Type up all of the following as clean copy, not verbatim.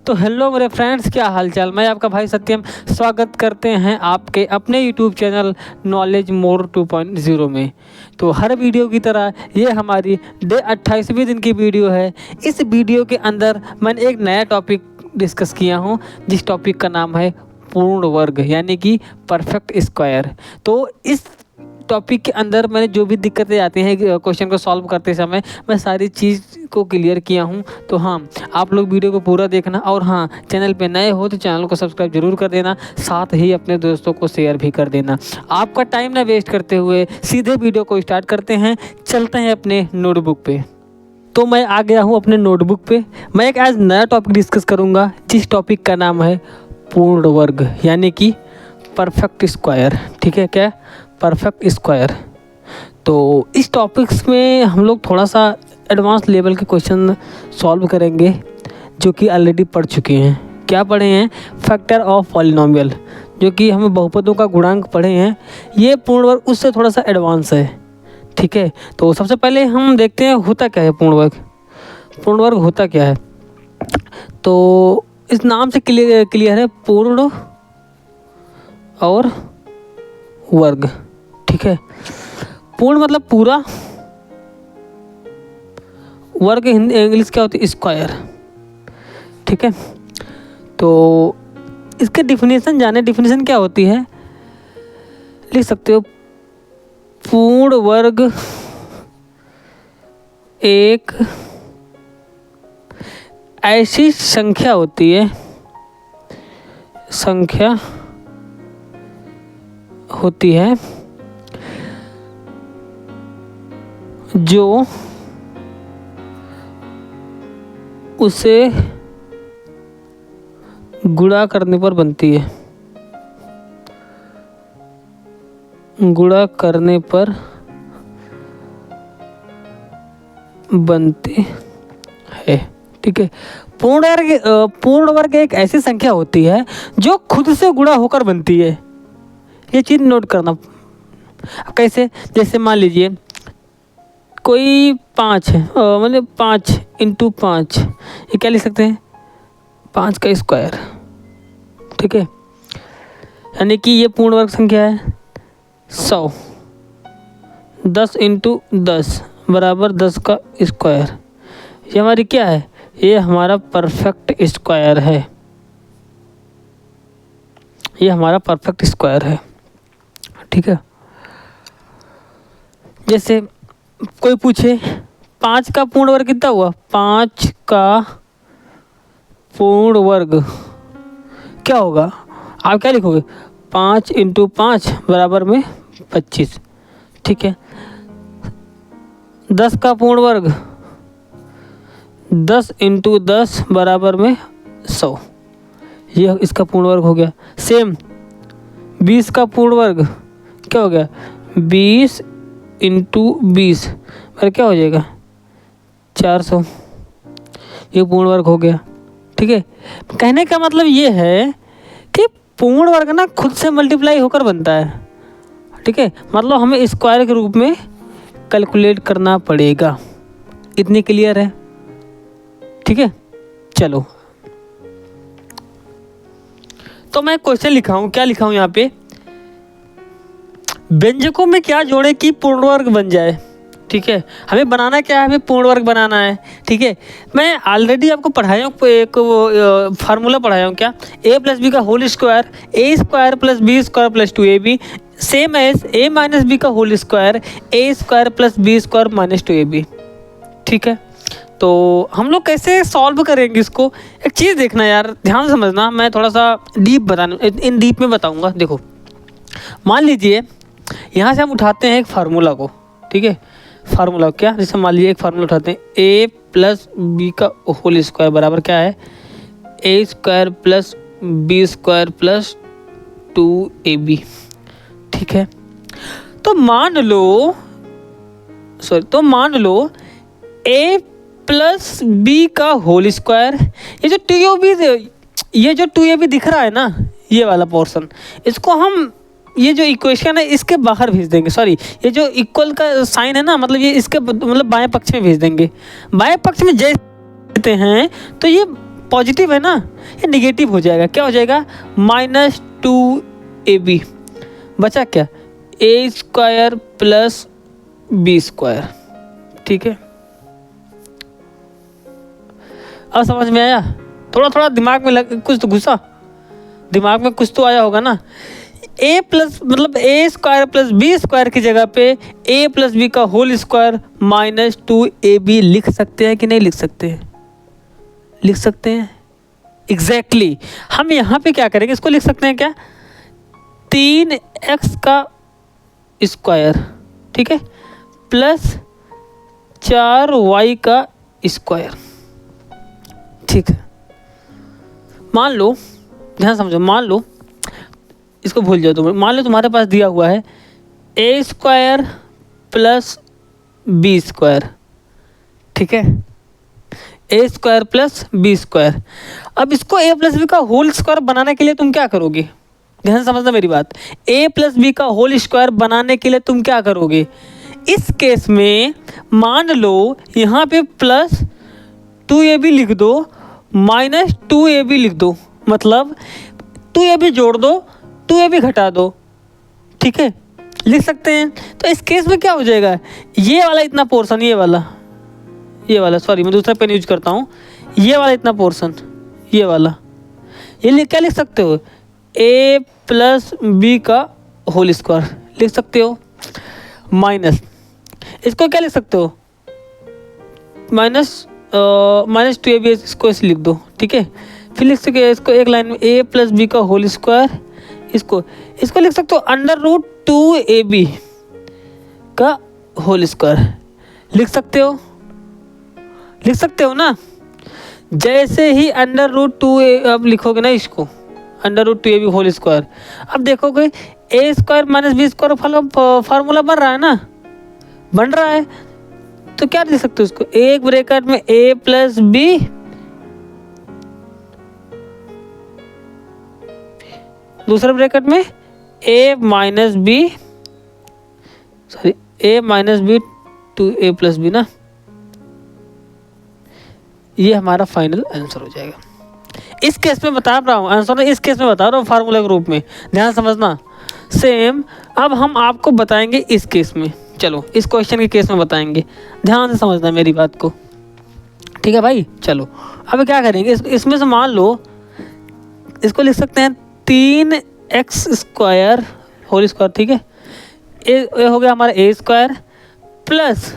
तो हेलो मेरे फ्रेंड्स, क्या हालचाल। मैं आपका भाई सत्यम स्वागत करते हैं आपके अपने यूट्यूब चैनल नॉलेज मोर 2.0 में। तो हर वीडियो की तरह ये हमारी डे 28वें दिन की वीडियो है। इस वीडियो के अंदर मैंने एक नया टॉपिक डिस्कस किया हूँ, जिस टॉपिक का नाम है पूर्ण वर्ग यानी कि परफेक्ट स्क्वायर। तो इस टॉपिक के अंदर मैंने जो भी दिक्कतें आती हैं क्वेश्चन को सॉल्व करते समय, मैं सारी चीज़ को क्लियर किया हूं। तो हाँ, आप लोग वीडियो को पूरा देखना, और हाँ, चैनल पे नए हो तो चैनल को सब्सक्राइब जरूर कर देना, साथ ही अपने दोस्तों को शेयर भी कर देना। आपका टाइम ना वेस्ट करते हुए सीधे वीडियो को स्टार्ट करते हैं, चलते हैं अपने नोटबुक पे। तो मैं आ गया हूँ अपने नोटबुक पे। मैं एक आज नया टॉपिक डिस्कस करूँगा, जिस टॉपिक का नाम है पूर्ण वर्ग यानी कि परफेक्ट स्क्वायर। ठीक है, क्या परफेक्ट स्क्वायर। तो इस टॉपिक्स में हम लोग थोड़ा सा एडवांस लेवल के क्वेश्चन सॉल्व करेंगे, जो कि ऑलरेडी पढ़ चुके हैं। क्या पढ़े हैं? फैक्टर ऑफ पॉलिनोमियल, जो कि हमें बहुपदों का गुणांक पढ़े हैं। ये पूर्ण वर्ग उससे थोड़ा सा एडवांस है। ठीक है, तो सबसे पहले हम देखते हैं होता क्या है पूर्ण वर्ग। पूर्ण वर्ग होता क्या है, तो इस नाम से क्लियर है, पूर्ण और वर्ग। ठीक है, पूर्ण मतलब पूरा, वर्ग इंग्लिश क्या होती है? स्क्वायर। ठीक है, तो इसके डिफिनेशन जाने। डिफिनेशन क्या होती है, लिख सकते हो। पूर्ण वर्ग एक ऐसी संख्या होती है, संख्या होती है जो उसे गुणा करने पर बनती है, गुणा करने पर बनती है। ठीक है, पूर्ण वर्ग एक ऐसी संख्या होती है जो खुद से गुणा होकर बनती है। ये चीज़ नोट करना। कैसे? जैसे मान लीजिए कोई 5 है, मतलब 5 × 5, ये क्या लिख सकते हैं? 5 का स्क्वायर। ठीक है, यानी कि ये पूर्ण वर्ग संख्या है 100। 10 × 10 बराबर 10 का स्क्वायर। ये हमारी क्या है? ये हमारा परफेक्ट स्क्वायर है। ये हमारा परफेक्ट स्क्वायर है। ठीक है, जैसे कोई पूछे 5 का पूर्ण वर्ग कितना हुआ? 5 का पूर्ण वर्ग क्या होगा? आप क्या लिखोगे? 5 × 5 बराबर में 25। ठीक है, 10 का पूर्ण वर्ग 10 × 10 बराबर में 100। ये इसका पूर्ण वर्ग हो गया। सेम 20 का पूर्ण वर्ग क्या हो गया? 20 × 20 पर क्या हो जाएगा? 400। ये पूर्ण वर्ग हो गया। ठीक है, कहने का मतलब ये है कि पूर्ण वर्ग ना खुद से मल्टीप्लाई होकर बनता है। ठीक है, मतलब हमें स्क्वायर के रूप में कैलकुलेट करना पड़ेगा। इतनी क्लियर है? ठीक है, चलो। तो मैं क्वेश्चन लिखा हूँ। क्या लिखा हूँ यहाँ पे? व्यंजकों में क्या जोड़े कि पूर्ण वर्ग बन जाए। ठीक है, हमें बनाना क्या है? हमें पूर्ण वर्ग बनाना है। ठीक है, मैं ऑलरेडी आपको पढ़ाया हूँ, एक फार्मूला पढ़ाया हूँ। क्या? a + b का whole square, a² + b² + 2ab same as a - b का whole square, a² + b² - 2ab। ठीक है, तो हम लोग कैसे सॉल्व करेंगे इसको? एक चीज़ देखना यार, ध्यान से समझना। मैं थोड़ा सा इन डीप में बताऊंगा। देखो, मान लीजिए यहाँ से हम उठाते हैं एक फार्मूला को। ठीक है, फार्मूला क्या? जैसे मान लीजिए एक फार्मूला उठाते हैं, a + b का होल स्क्वायर बराबर क्या है? a² + b² + 2ab। ठीक है, तो मान लो a + b का होल स्क्वायर, ये जो 2ab दिख रहा है ना, ये वाला पोर्शन, इसको हम ये जो इक्वेशन है इसके बाहर भेज देंगे। सॉरी, ये जो इक्वल का साइन है ना, मतलब ये इसके मतलब बाएं पक्ष में भेज देंगे। बाएं पक्ष में जैसे देते हैं तो ये पॉजिटिव है ना, ये निगेटिव हो जाएगा। क्या हो जाएगा? -2ab बचा क्या? a square plus b square. ठीक है, अब समझ में आया? थोड़ा थोड़ा दिमाग में कुछ तो घुसा, दिमाग में कुछ तो आया होगा ना। a प्लस मतलब a square plus b square की जगह पे a प्लस b का होल स्क्वायर -2ab लिख सकते हैं कि नहीं लिख सकते हैं? लिख सकते हैं। एग्जैक्टली हम यहाँ पे क्या करेंगे, इसको लिख सकते हैं क्या? 3x का स्क्वायर, ठीक है, प्लस 4y का स्क्वायर। ठीक है, मान लो, ध्यान समझो, मान लो, इसको भूल जाओ तुम, मान लो तुम्हारे पास दिया हुआ है a square plus b square. ठीक है, a square plus b square. अब इसको a प्लस b का होल स्क्वायर बनाने के लिए तुम क्या करोगे? ध्यान समझना मेरी बात। a प्लस b का होल स्क्वायर बनाने के लिए तुम क्या करोगे? इस केस में मान लो यहाँ पे प्लस 2ab लिख दो, -2ab लिख दो, मतलब 2ab जोड़ दो, 2ab घटा दो। ठीक है, लिख सकते हैं। तो इस केस में क्या हो जाएगा? ये वाला इतना पोर्शन, ये वाला सॉरी मैं दूसरा पेन यूज करता हूँ, ये वाला इतना पोर्शन, ये वाला, ये क्या लिख सकते हो? a प्लस b का होल स्क्वायर लिख सकते हो, माइनस इसको क्या लिख सकते हो? -2ab, इसको ऐसे लिख दो। ठीक है, फिर लिख सकते इसको एक लाइन में a प्लस b का होल स्क्वायर, इसको लिख सकते हो √2ab का होल स्क्वायर। लिख सकते हो ना। जैसे ही √2 अब लिखोगे ना इसको, √2ab होल स्क्वायर, अब देखोगे a square minus b square formula बन रहा है ना, बन रहा है। तो क्या लिख सकते हो इसको? एक ब्रैकेट में a प्लस b, दूसरे ब्रैकेट में a minus b, sorry a minus b to a plus b ना, ये हमारा फाइनल आंसर हो जाएगा। इस केस में बता रहा हूँ आंसर, इस केस में बता रहा हूँ फार्मूला के रूप में, ध्यान समझना। सेम अब हम आपको बताएंगे इस केस में, चलो इस क्वेश्चन के केस में बताएंगे, ध्यान से समझना मेरी बात को। ठीक है भाई, चलो अब क्या करेंगे, इसमें से मान लो इसको लिख सकते हैं 3x स्क्वायर होल स्क्वायर। ठीक है, ये हो गया हमारा a square plus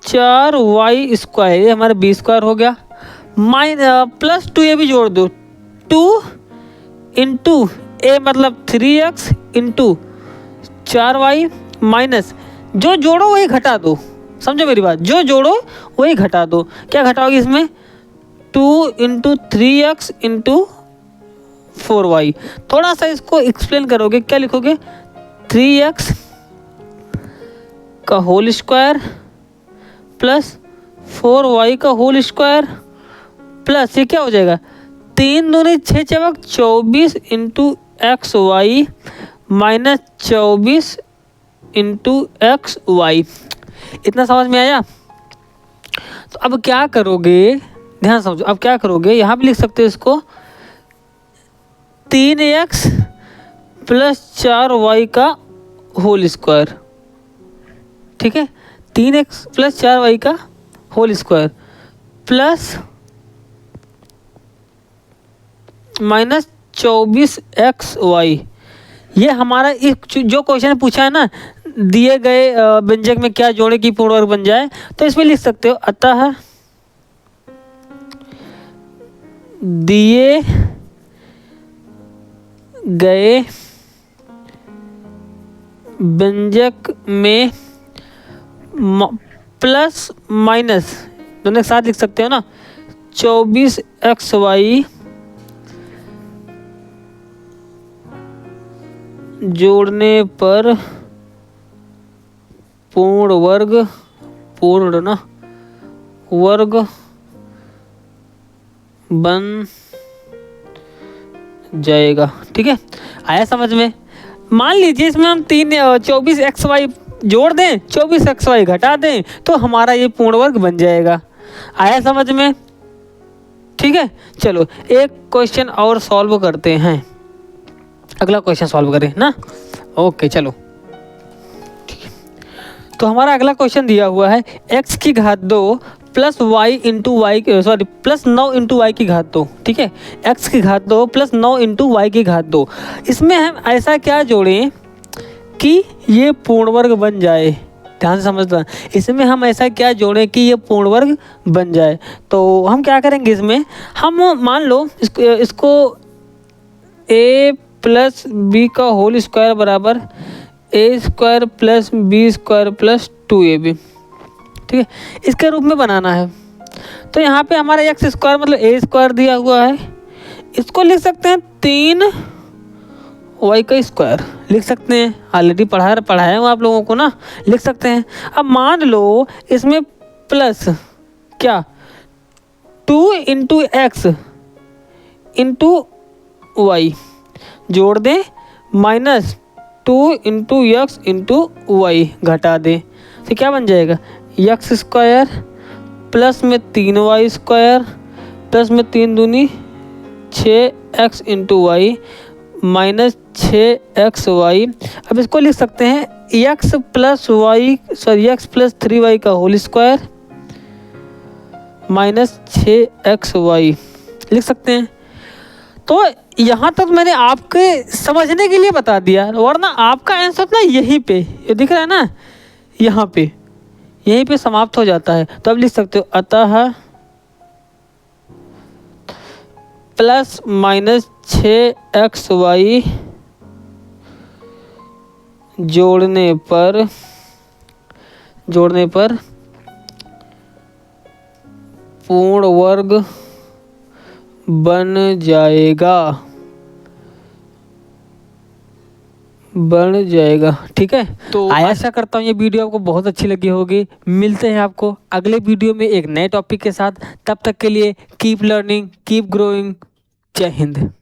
4y square, ये हमारा b स्क्वायर हो गया, प्लस 2ab जोड़ दो, 2 इंटू a मतलब 3x इंटू 4y माइनस जो जोड़ो वही घटा दो। समझो मेरी बात, जो जोड़ो वही घटा दो। क्या घटाओगे इसमें? 2 इंटू 3x इंटू 4y। थोड़ा सा इसको एक्सप्लेन करोगे, क्या लिखोगे? 3x का होल स्क्वायर प्लस 4y का होल स्क्वायर प्लस ये क्या हो जाएगा? 3 दूनी 6 चौक 24 into x y minus 24 into x y. इतना समझ में आया? तो अब क्या करोगे, ध्यान समझो, अब क्या करोगे, यहाँ पे लिख सकते हो इसको 3x प्लस 4y का होल स्क्वायर। ठीक है, 3x प्लस 4y का whole square plus minus 24xy। ये हमारा इस जो क्वेश्चन पूछा है ना, दिए गए व्यंजक में क्या जोड़े की पूर्ण वर्ग बन जाए, तो इसमें लिख सकते हो अतः दिए गए व्यंजक में प्लस माइनस दोनों एक साथ लिख सकते हो ना, 24xy जोड़ने पर पूर्ण वर्ग बन जाएगा। ठीक है, आया समझ में? मान लीजिए इसमें हम 24xy जोड़ दें, 24xy घटा दें, तो हमारा ये पूर्ण वर्ग बन जाएगा। आया समझ में? ठीक है, चलो एक क्वेश्चन और सॉल्व करते हैं, अगला क्वेश्चन सॉल्व करें ना। ओके चलो, ठीक है। तो हमारा अगला क्वेश्चन दिया हुआ है x की घात 2 plus y into y, sorry plus 9 into y की घात 2, ठीक है। x की घात 2 प्लस 9 इंटू वाई की घात 2, इसमें हम ऐसा क्या जोड़ें कि ये पूर्ण वर्ग बन जाए। ध्यान से समझना, इसमें हम ऐसा क्या जोड़ें कि ये पूर्ण वर्ग बन जाए। तो हम क्या करेंगे, इसमें हम मान लो इसको a प्लस बी का होल स्क्वायर बराबर A square plus B square plus 2ab, ठीक है, इसके रूप में बनाना है। तो यहाँ पे हमारा एक्स स्क्वायर मतलब ए स्क्वायर दिया हुआ है, इसको लिख सकते हैं 3 वाई का स्क्वायर लिख सकते हैं, ऑलरेडी पढ़ाया हूँ आप लोगों को ना, लिख सकते हैं। अब मान लो इसमें प्लस क्या 2 इंटू एक्स इंटू वाई जोड़ दें, minus 2 into x into y घटा दें, तो क्या बन जाएगा एक्स स्क्वायर प्लस में 3 वाई स्क्वायर प्लस में 3 दूनी 6x into Y minus 6xy। अब इसको लिख सकते हैं x plus y, sorry x plus 3y का होल स्क्वायर माइनस 6xy लिख सकते हैं। तो यहाँ तक मैंने आपके समझने के लिए बता दिया, वरना आपका आंसर ना यहीं पे ये दिख रहा है ना, यहाँ पे यहीं पे समाप्त हो जाता है। तो अब लिख सकते हो अतः प्लस माइनस 6xy जोड़ने पर पूर्ण वर्ग बन जाएगा, ठीक है। तो आशा करता हूँ ये वीडियो आपको बहुत अच्छी लगी होगी। मिलते हैं आपको अगले वीडियो में एक नए टॉपिक के साथ, तब तक के लिए कीप लर्निंग कीप ग्रोइंग। जय हिंद।